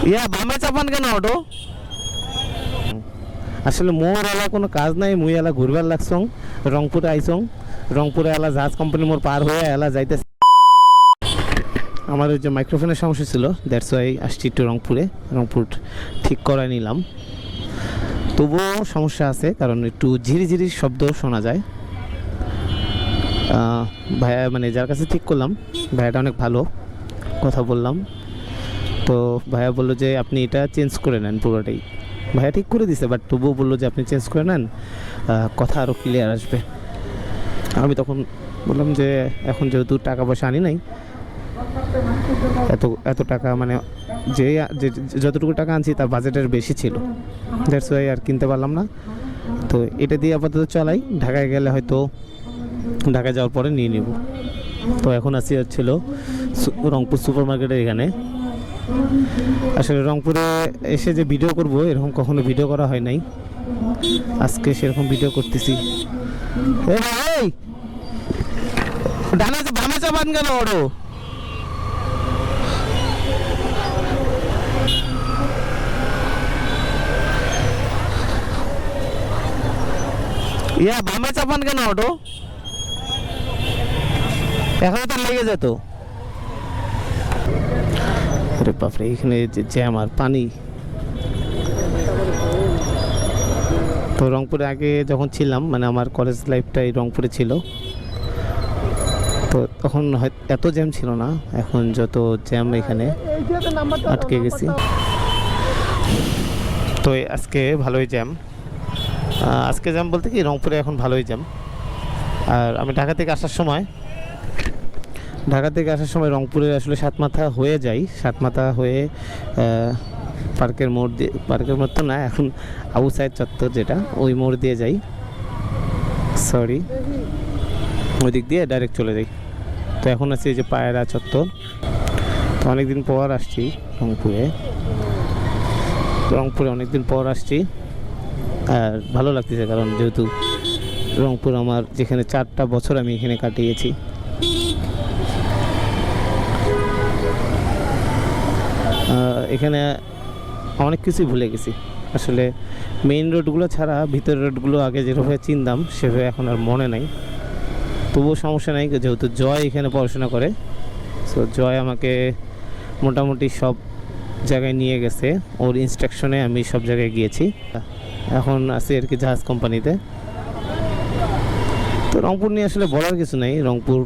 ইয়া বামে চাপান কেন অটো? আসলে মোর এলা কোনো কাজ নাই, মুই এলা ঘুরবার লাগছং, রংপুরে আইসং, রংপুরে এলা জাহাজ কোম্পানি মোর পার হয়ে এলা যাইতে। আমার ওই যে মাইক্রোফোনের সমস্যা ছিল, দ্যাটস ওয়াই আসছি একটু রংপুরে। রংপুর ঠিক করায় নিলাম, তবুও সমস্যা আছে কারণ একটু ঝিরিঝিরি শব্দ শোনা যায়। ভাইয়া মানে যার কাছে ঠিক করলাম, ভাইয়াটা অনেক ভালো, কথা বললাম তো ভাইয়া বললো যে আপনি এটা চেঞ্জ করে নেন পুরোটাই। ভাইয়া ঠিক করে দিছে, বাট তবুও বললো যে আপনি চেঞ্জ করে নেন, কথা আরও ক্লিয়ার আসবে। আমি তখন বললাম যে এখন যেহেতু টাকা পয়সা আনি নাই, এত টাকা মানে যে যতটুকু টাকা আনছি তার বাজেটের বেশি ছিল, দ্যাটস ওয়াই আর কিনতে পারলাম না। তো এটা দিয়ে আপাতত চলাই, ঢাকায় গেলে হয়তো ঢাকায় যাওয়ার পরে নিয়ে নেব। তো এখন আসি হচ্ছিল রংপুর সুপার মার্কেটের এখানে। আসলে রংপুরে এসে যে ভিডিও করব এরকম কখনো ভিডিও করা হয় নাই, আজকে সেরকম ভিডিও করতেছি। ডানে বামে চাপান কেন ওড়ো? ইয়া বামে চাপান কেন অটো? এখন তো লেগে যেত। আরে বাপরে, এখানে যে জ্যাম আর পানি। তো রংপুরে আগে যখন ছিলাম, মানে আমার কলেজ লাইফটাই রংপুরে ছিল, তো তখন এত জ্যাম ছিল না, এখন যত জ্যাম এখানে আটকে গেছি। তো আজকে ভালোই জ্যাম, আজকে জ্যাম বলতে কি রংপুরে এখন ভালোই জ্যাম। আর আমি ঢাকা থেকে আসার সময় রংপুরে আসলে সাতমাথা হয়ে যাই, সাতমাথা হয়ে পার্কের মোড় দিয়ে, পার্কের মোড় তো না এখন আবু সাইদ চত্বর যেটা, ওই মোড় দিয়ে যাই, সরি ওই দিক দিয়ে ডাইরেক্ট চলে যাই। তো এখন আছি যে পায়রা চত্বর। তো অনেকদিন পর আসছি রংপুরে অনেকদিন পর আসছি, আর ভালো লাগতেছে কারণ যেহেতু রংপুর আমার, যেখানে 4টা বছর আমি এখানে কাটিয়েছি। এখানে অনেক কিছুই ভুলে গেছি আসলে, মেইন রোডগুলো ছাড়া ভিতরের রোডগুলো আগে যেভাবে চিনতাম সেভাবে এখন আর মনে নাই। তবুও সমস্যা নাই, যেহেতু জয় এখানে পড়াশোনা করে, সো জয় আমাকে মোটামুটি সব জায়গায় নিয়ে গেছে, ওর ইনস্ট্রাকশনে আমি সব জায়গায় গিয়েছি। এখন আছি আর কি জাহাজ কোম্পানিতে। তো রংপুর নিয়ে আসলে বলার কিছু নেই, রংপুর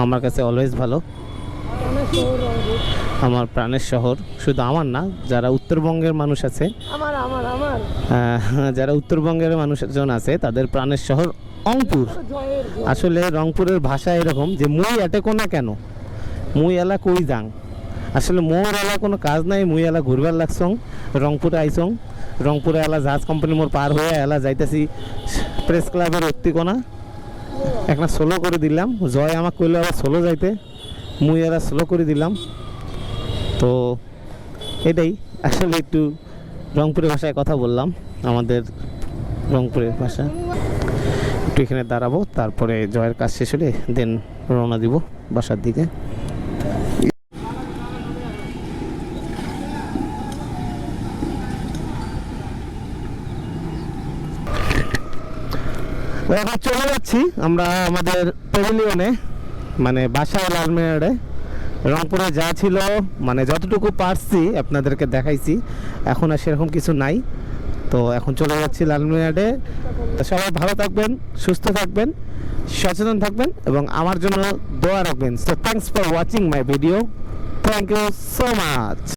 আমার কাছে অলওয়েজ ভালো, আমার প্রাণের শহর। শুধু আমার না, যারা উত্তরবঙ্গের মানুষ আছে, যারা উত্তরবঙ্গের মানুষজন আছে তাদের প্রাণের শহর রংপুর। আসলে রংপুরের ভাষা এরকম যে মুই এটে কোনা কেন, মুই এলা কই যাং। আসলে মোর এলা কোনো কাজ নাই, মুই এলা ঘুরবার লাগছং, রংপুরে আইসং, রংপুরে এলা জাহাজ কোম্পানি মোর পার হয়ে এলা যাইতেছি প্রেস ক্লাবের অত্তিকোনা। একটা সোলো করে দিলাম, জয় আমাকে কইলো আবার সোলো যাইতে, মুই এলা স্লো করে দিলাম। তো এটাই আসলে একটু রংপুরের ভাষায় কথা বললাম, আমাদের রংপুরের ভাষা। একটু এখানে দাঁড়াবো, তারপরে জয়ের কাজ শেষ হলে দেন রওনা দিব বাসার দিকে। এখন চলে যাচ্ছি আমরা আমাদের প্যাভিলিয়নে, মানে বাসায় লালমিনারে। রংপুরে যা ছিল মানে যতটুকু পারছি আপনাদেরকে দেখাইছি, এখন আর সেরকম কিছু নাই। তো এখন চলে যাচ্ছি লালমিনারে। সবাই ভালো থাকবেন, সুস্থ থাকবেন, সচেতন থাকবেন এবং আমার জন্য দোয়া রাখবেন। So thanks for watching my video, thank you so much.